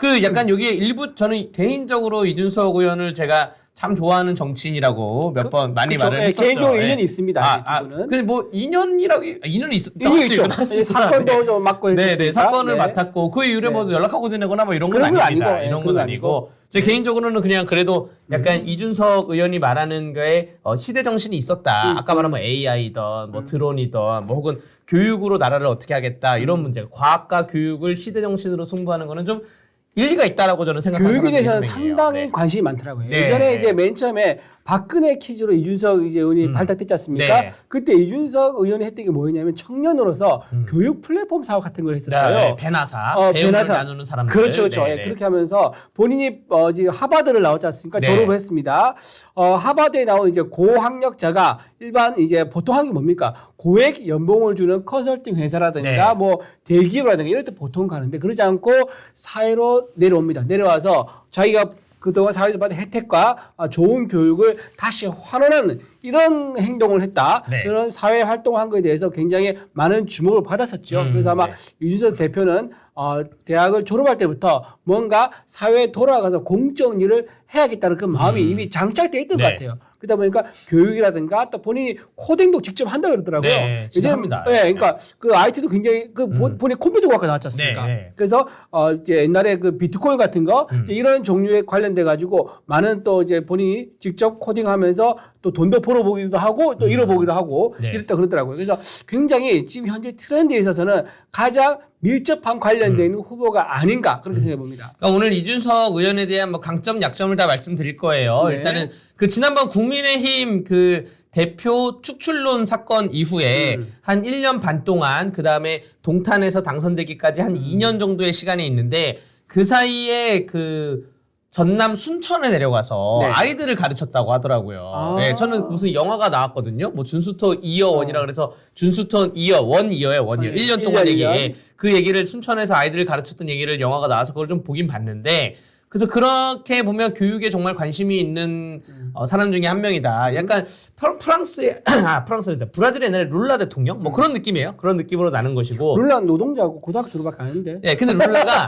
그 약간 여기에 일부 저는 개인적으로 이준석 의원을 제가 참 좋아하는 정치인이라고 몇 번 많이 그쵸. 말을 네, 했었죠. 개인적으로 예. 인연이 있습니다. 이 두 분은. 근데 뭐 인연이라고 인연이 인연이 있죠. 사건도 좀 맡고 했으니까. 네네 사건을 네. 맡았고 그 이후에 뭐 연락하고 지내거나 뭐 이런 건 그런 건 아닙니다. 아니고, 이런 예, 건 그건 아니고 제 개인적으로는 그냥 그래도 약간 이준석 의원이 말하는 거에 시대 정신이 있었다. 아까 말한 뭐 AI든 뭐 드론이든 뭐 혹은 교육으로 나라를 어떻게 하겠다 이런 문제. 과학과 교육을 시대 정신으로 승부하는 거는 좀 일리가 있다라고 저는 생각하는 교육에 대해서는 사람이에요. 상당히 네. 관심이 많더라고요. 네. 예전에 이제 맨 처음에 박근혜 퀴즈로 이준석 이제 의원이 발탁됐지 않습니까? 네. 그때 이준석 의원이 했던 게 뭐였냐면 청년으로서 교육 플랫폼 사업 같은 걸 했었어요. 네, 배나사, 배움을 배나사. 나누는 사람들. 그렇죠, 그렇죠. 네, 예, 네. 그렇게 하면서 본인이 이제 하버드를 나왔지 않습니까? 네. 졸업을 했습니다. 하버드에 나온 이제 고학력자가 일반 이제 보통 하는 게 뭡니까? 고액 연봉을 주는 컨설팅 회사라든가 네. 뭐 대기업이라든가 이럴 때 보통 가는데 그러지 않고 사회로 내려옵니다. 내려와서 자기가 그동안 사회에서 받은 혜택과 좋은 교육을 다시 환원하는 이런 행동을 했다. 네. 그런 사회 활동을 한 것에 대해서 굉장히 많은 주목을 받았었죠. 그래서 아마 네. 이준석 대표는 대학을 졸업할 때부터 뭔가 사회에 돌아가서 공적 일을 해야겠다는 그 마음이 이미 장착되어 있던 네. 것 같아요. 그러다 보니까 교육이라든가 또 본인이 코딩도 직접 한다 그러더라고요. 네, 진짜 합니다. 네, 그러니까 그 IT도 굉장히 본인 컴퓨터 과학과 나왔지 않습니까? 네, 네. 그래서 이제 옛날에 그 비트코인 같은 거 이제 이런 종류에 관련돼 가지고 많은 또 이제 본인이 직접 코딩하면서 또 돈도 벌어보기도 하고 또 잃어보기도 하고 네. 이랬다 그러더라고요. 그래서 굉장히 지금 현재 트렌드에 있어서는 가장 밀접한 관련되어 있는 후보가 아닌가 그렇게 생각해 봅니다. 그러니까 오늘 이준석 의원에 대한 뭐 강점, 약점을 다 말씀드릴 거예요. 네. 일단은 그 지난번 국민의힘 그 대표 축출론 사건 이후에 한 1년 반 동안 그 다음에 동탄에서 당선되기까지 한 2년 정도의 시간이 있는데 그 사이에 그 전남 순천에 내려가서 네. 아이들을 가르쳤다고 하더라고요. 아. 네, 저는 무슨 영화가 나왔거든요. 뭐 준수토 이어 원이라 그래서 준수토 이어 원 이어예요. 원 이어. 네, 1년 동안 1년. 얘기. 그 얘기를 순천에서 아이들을 가르쳤던 얘기를 영화가 나와서 그걸 좀 보긴 봤는데 그래서 그렇게 보면 교육에 정말 관심이 있는 사람 중에 한 명이다. 약간 프랑스의 프랑스랬다. 브라질의 옛날에 룰라 대통령 뭐 그런 느낌이에요. 그런 느낌으로 나는 것이고. 룰라 노동자고 고등학교 졸업밖에 안 했는데. 네, 근데 룰라가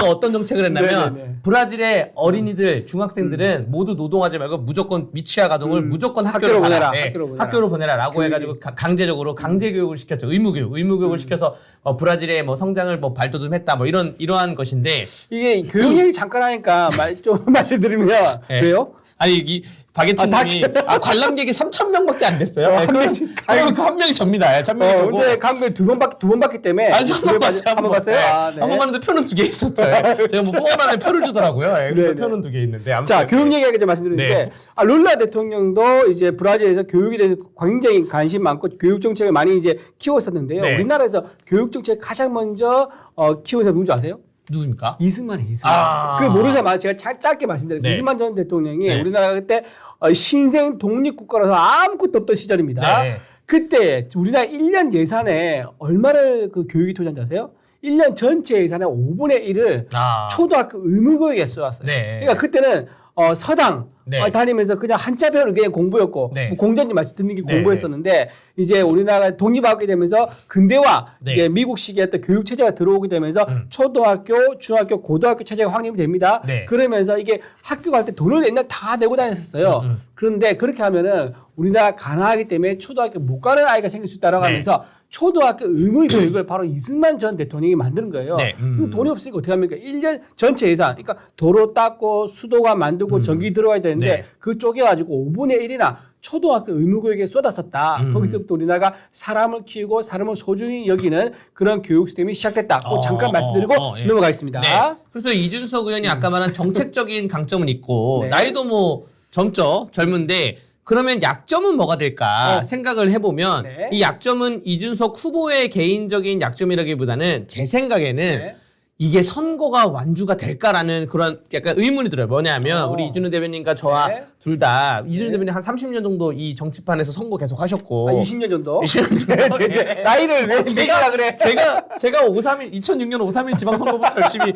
어떤 정책을 했냐면 네네네. 브라질의 어린이들, 중학생들은 모두 노동하지 말고 무조건 미취학 아동을 무조건 학교로 학교로 가라. 보내라, 네, 학교로 보내라. 학교로 보내라라고 해가지고 강제적으로 강제 교육을 시켰죠. 의무교육을 시켜서 브라질의 뭐 성장을 뭐 발돋움했다. 뭐 이러한 것인데. 이게 교육 얘기 잠깐 하니까 좀 말씀드리면 네. 왜요? 아니 이 바게트님이 관람객이 3,000명밖에 안 됐어요. 한 그럼 명이- 한 명이 접니다. 한 명이 접고. 근데 강변 두 번 봤기 때문에 아니 한번 봤어요. 한번 봤어요. 아, 네. 한번 봤는데 표는 2개 있었죠. 제가 뭐 후원 안에 표를 주더라고요. 예, 그래서 네네. 표는 2개 있는데. 아무튼 자, 교육 얘기하기 좀 말씀드리는데 네. 룰라 대통령도 이제 브라질에서 교육에 대해서 굉장히 관심 많고 교육 정책을 많이 이제 키웠었는데요. 네. 우리나라에서 교육 정책 가장 먼저 키운 사람 누군지 아세요? 누굽니까? 이승만이에요, 이승만. 아. 그 모르자마자 제가 짧게 말씀드릴게요. 네. 이승만 전 대통령이 네. 우리나라가 그때 신생 독립국가라서 아무것도 없던 시절입니다. 네. 그때 우리나라 1년 예산에 얼마를 그 교육이 투자한지 아세요? 1년 전체 예산의 5분의 1을 아. 초등학교 의무교육에 쏘았어요. 네. 그러니까 그때는 서당 네. 다니면서 그냥 한자 배우는 그냥 공부였고 네. 뭐 공자님 말씀 듣는 게 네. 공부였었는데 이제 우리나라가 독립하게 되면서 근대화 네. 이제 미국식의 어떤 교육 체제가 들어오게 되면서 초등학교, 중학교, 고등학교 체제가 확립이 됩니다. 네. 그러면서 이게 학교 갈 때 돈을 옛날 다 내고 다녔었어요. 그런데 그렇게 하면은 우리나라 가난하기 때문에 초등학교 못 가는 아이가 생길 수 있다라고 네. 하면서 초등학교 의무 교육을 바로 이승만 전 대통령이 만드는 거예요. 네. 그 돈이 없으니까 어떻게 합니까? 1년 전체 예산. 그러니까 도로 닦고 수도관 만들고 전기 들어가야 되는데 네. 그 쪼개가지고 5분의 1이나 초등학교 의무교육에 쏟았었다. 거기서부터 우리나라가 사람을 키우고 사람을 소중히 여기는 그런 교육 시스템이 시작됐다. 꼭 잠깐 말씀드리고 예. 넘어가겠습니다. 네. 그래서 이준석 의원이 아까 말한 정책적인 강점은 있고 네. 나이도 뭐 젊은데 그러면 약점은 뭐가 될까 생각을 해보면 네. 이 약점은 이준석 후보의 개인적인 약점이라기보다는 제 생각에는 네. 이게 선거가 완주가 될까라는 그런 약간 의문이 들어요. 뭐냐면 우리 이준우 대변인과 저와 네. 둘 다 이준우 대변인 한 30년 정도 이 정치판에서 선거 계속 하셨고 20년 정도. 20년 정도. 나이를 왜 얘기하라 그래? 제가 2006년 5.3일 지방선거부터 열심히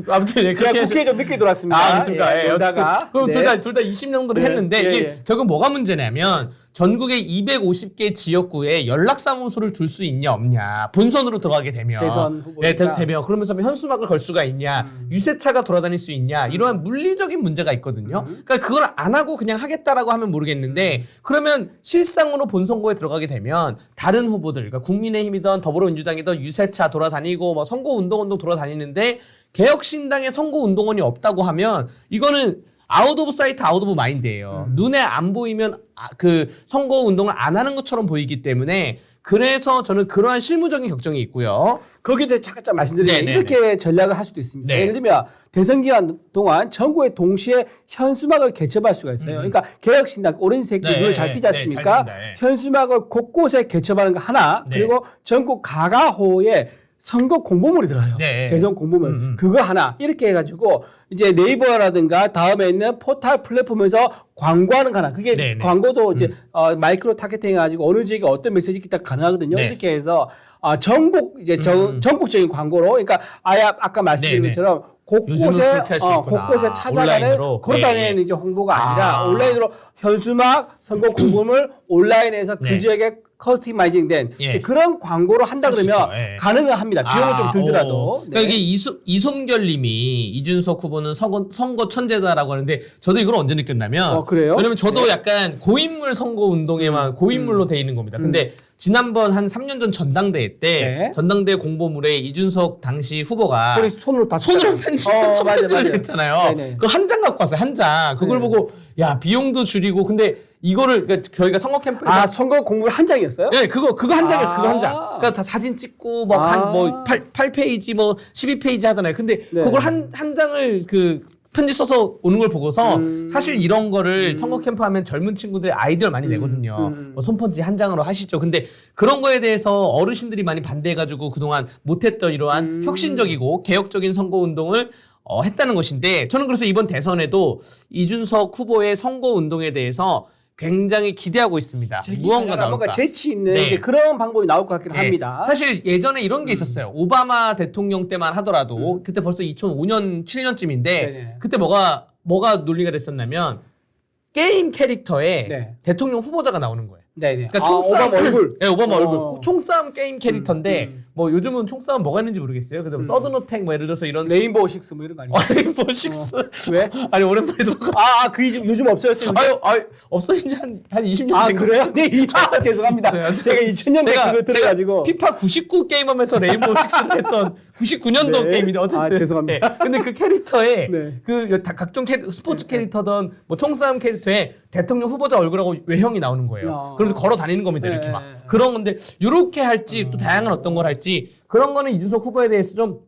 아무튼 예, 그냥 그렇게 국회에 좀 늦게 들어왔습니다. 아, 그렇습니까? 예, 놀다가. 그럼 네. 둘 다 20년 정도를 네. 했는데 예, 이게 예. 결국 뭐가 문제냐면 전국의 250개 지역구에 연락사무소를 둘 수 있냐 없냐. 본선으로 들어가게 되면 대선 후보니까. 네, 대선 되면 그러면서 현수막을 걸 수가 있냐. 유세차가 돌아다닐 수 있냐. 이러한 물리적인 문제가 있거든요. 그러니까 그걸 안 하고 그냥 하겠다라고 하면 모르겠는데 그러면 실상으로 본선거에 들어가게 되면 다른 후보들 그러니까 국민의힘이든 더불어민주당이든 유세차 돌아다니고 뭐 선거운동 돌아다니는데 개혁신당의 선거운동원이 없다고 하면 이거는 아웃 오브 사이트 아웃 오브 마인드예요. 눈에 안 보이면 그 선거 운동을 안 하는 것처럼 보이기 때문에 그래서 저는 그러한 실무적인 걱정이 있고요. 거기에 대해서 잠깐 말씀드리면 네네네. 이렇게 전략을 할 수도 있습니다. 네. 예를 들면 대선 기간 동안 전국에 동시에 현수막을 개첩할 수가 있어요. 그러니까 개혁신당 오렌지색 네, 눈을 잘 네, 띄지 네, 않습니까? 잘 띄는다, 네. 현수막을 곳곳에 개첩하는 거 하나 네. 그리고 전국 가가호에 선거 공보물이 들어요. 네. 대선 공보물 그거 하나 이렇게 해가지고 이제 네이버라든가 다음에 있는 포털 플랫폼에서 광고하는 거 하나 그게 네, 네. 광고도 이제 마이크로 타겟팅 해가지고 어느 지역에 어떤 메시지가 딱 가능하거든요. 네. 이렇게 해서 전국 이제 전국적인 광고로 그러니까 아까 말씀드린 네, 네. 것처럼 요즘은 곳곳에 그렇게 할수 있구나. 곳곳에 찾아가는 온라인으로. 걸어다니는 네. 이제 홍보가 아니라 아. 온라인으로 현수막 선거 공보물 온라인에서 그 네. 지역에 커스터마이징된 예. 그런 광고를 한다 할수 그러면 있죠. 예. 가능합니다. 비용은 좀 들더라도. 그러니까 이게 이솜결님이 이준석 후보는 선거 천재다라고 하는데 저도 이걸 언제 느꼈냐면 그래요? 왜냐면 저도 약간 고인물 선거 운동에만 고인물로 돼 있는 겁니다. 근데 지난번 한 3년 전 전당대회 때 네. 전당대회 공보물에 이준석 당시 후보가 그걸 손으로 다 손으로 맞아, 맞아. 편집을 했잖아요. 네네. 그 한 장 갖고 왔어요. 한 장. 그걸 네. 보고 야 비용도 줄이고 근데 이거를 그러니까 저희가 선거 캠프에서 선거 공보물 한 장이었어요? 네, 그거 한 장이었어. 그거 한 장. 아. 그러니까 다 사진 찍고 뭐 8페이지 뭐 12페이지 하잖아요. 근데 네. 그걸 한 장을 그 편지 써서 오는 걸 보고서 사실 이런 거를 선거 캠프 하면 젊은 친구들이 아이디어를 많이 내거든요. 뭐 손편지 한 장으로 하시죠. 근데 그런 거에 대해서 어르신들이 많이 반대해가지고 그동안 못했던 이러한 혁신적이고 개혁적인 선거 운동을 했다는 것인데 저는 그래서 이번 대선에도 이준석 후보의 선거 운동에 대해서 굉장히 기대하고 있습니다. 무언가 나올까. 뭔가 재치 있는 네. 이제 그런 방법이 나올 것 같긴 네. 합니다. 사실 예전에 이런 게 있었어요. 오바마 대통령 때만 하더라도 그때 벌써 2005년 7년쯤인데 네네. 그때 뭐가 논리가 됐었냐면 게임 캐릭터에 네. 대통령 후보자가 나오는 거예요. 네네. 그러니까 총싸움 오바마 얼굴. 네, 오바마 어. 얼굴. 총싸움 게임 캐릭터인데 뭐 요즘은 총싸움 뭐가 있는지 모르겠어요. 근데 뭐 서든어택 뭐 예를 들어서 이런 레인보우 식스 뭐 이런 거 아니에요? 레인보우 식스. 왜? 아니 오랜만에 들어가. 요즘 없어졌어요. 아유 없어진 지 한 20년 된 그래요? 것 네, 죄송합니다. 제가 2000년대 그거 들어가지고. 피파 99 게임 하면서 레인보우 식스를 했던 99년도 네. 게임인데 어쨌든. 죄송합니다. 네. 근데 그 캐릭터에 네. 각종 스포츠 캐릭터든 뭐 총싸움 캐릭터에 대통령 후보자 얼굴하고 외형이 나오는 거예요. 그래서 걸어 다니는 겁니다. 이렇게 네. 막. 그런 건데 이렇게 할지 또 다양한 어떤 걸 할지 그런 거는 이준석 후보에 대해서 좀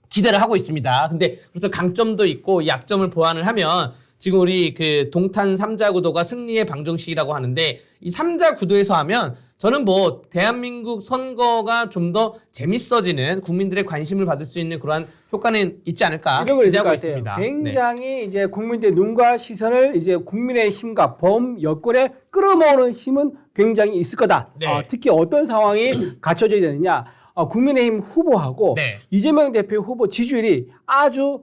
기대를 하고 있습니다. 근데 그래서 강점도 있고 약점을 보완을 하면 지금 우리 그 동탄 3자 구도가 승리의 방정식이라고 하는데 이 3자 구도에서 하면 저는 뭐 대한민국 선거가 좀 더 재밌어지는 국민들의 관심을 받을 수 있는 그러한 효과는 있지 않을까 이런 거 있을 것 기대하고 같아요. 있습니다. 네. 굉장히 이제 국민들의 눈과 시선을 이제 국민의 힘과 범여권에 끌어모으는 힘은 굉장히 있을 거다. 네. 특히 어떤 상황이 갖춰져야 되느냐. 국민의힘 후보하고 네. 이재명 대표 후보 지지율이 아주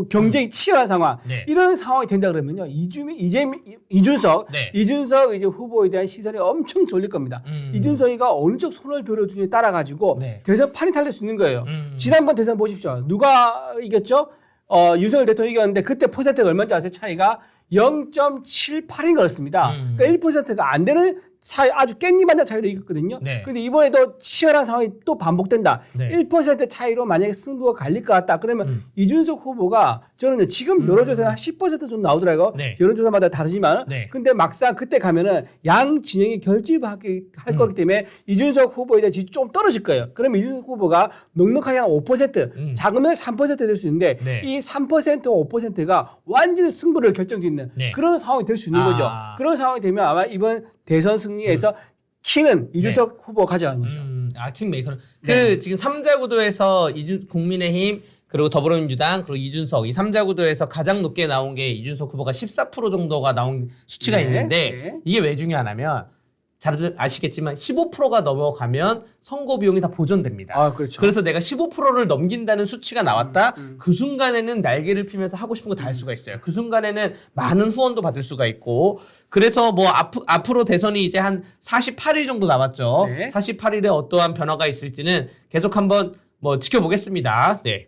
경쟁이 치열한 상황. 네. 이런 상황이 된다 그러면요. 이준석 네. 이제 후보에 대한 시선이 엄청 졸릴 겁니다. 이준석이가 어느 쪽 손을 들어주냐에 따라 가지고 네. 대선 판이 달릴 수 있는 거예요. 지난번 대선 보십시오. 누가 이겼죠? 윤석열 대통령이 이겼는데 그때 퍼센트가 얼마인지 아세요? 차이가 0.78인 거였습니다. 그러니까 1%가 안 되는 차이, 아주 깻잎 한 장 차이로 이겼거든요. 네. 근데 이번에도 치열한 상황이 또 반복된다. 네. 1% 차이로 만약에 승부가 갈릴 것 같다. 그러면 이준석 후보가 저는 지금 여론조사는 한 10% 정도 나오더라고요. 네. 여론조사마다 다르지만. 네. 근데 막상 그때 가면은 양 진영이 결집하게 할 거기 때문에 이준석 후보에 대한 지지 좀 떨어질 거예요. 그러면 이준석 후보가 넉넉하게 한 5%, 작으면 3% 될 수 있는데 네. 이 3%와 5%가 완전히 승부를 결정짓는 네. 그런 상황이 될 수 있는 거죠. 그런 상황이 되면 아마 이번 대선 승리에서 키는 이준석 후보가 가져가는 거죠. 킹메이커는 네. 지금 3자 구도에서 국민의힘 그리고 더불어민주당 그리고 이준석 이 3자 구도에서 가장 높게 나온 게 이준석 후보가 14% 정도가 나온 수치가 네. 있는데 네. 이게 왜 중요하냐면 잘 아시겠지만 15%가 넘어가면 선거 비용이 다 보전됩니다. 아, 그렇죠. 그래서 내가 15%를 넘긴다는 수치가 나왔다. 그 순간에는 날개를 피면서 하고 싶은 거 다 할 수가 있어요. 그 순간에는 많은 후원도 받을 수가 있고. 그래서 뭐 앞으로 대선이 이제 한 48일 정도 남았죠. 네. 48일에 어떠한 변화가 있을지는 계속 한번 뭐 지켜보겠습니다. 네.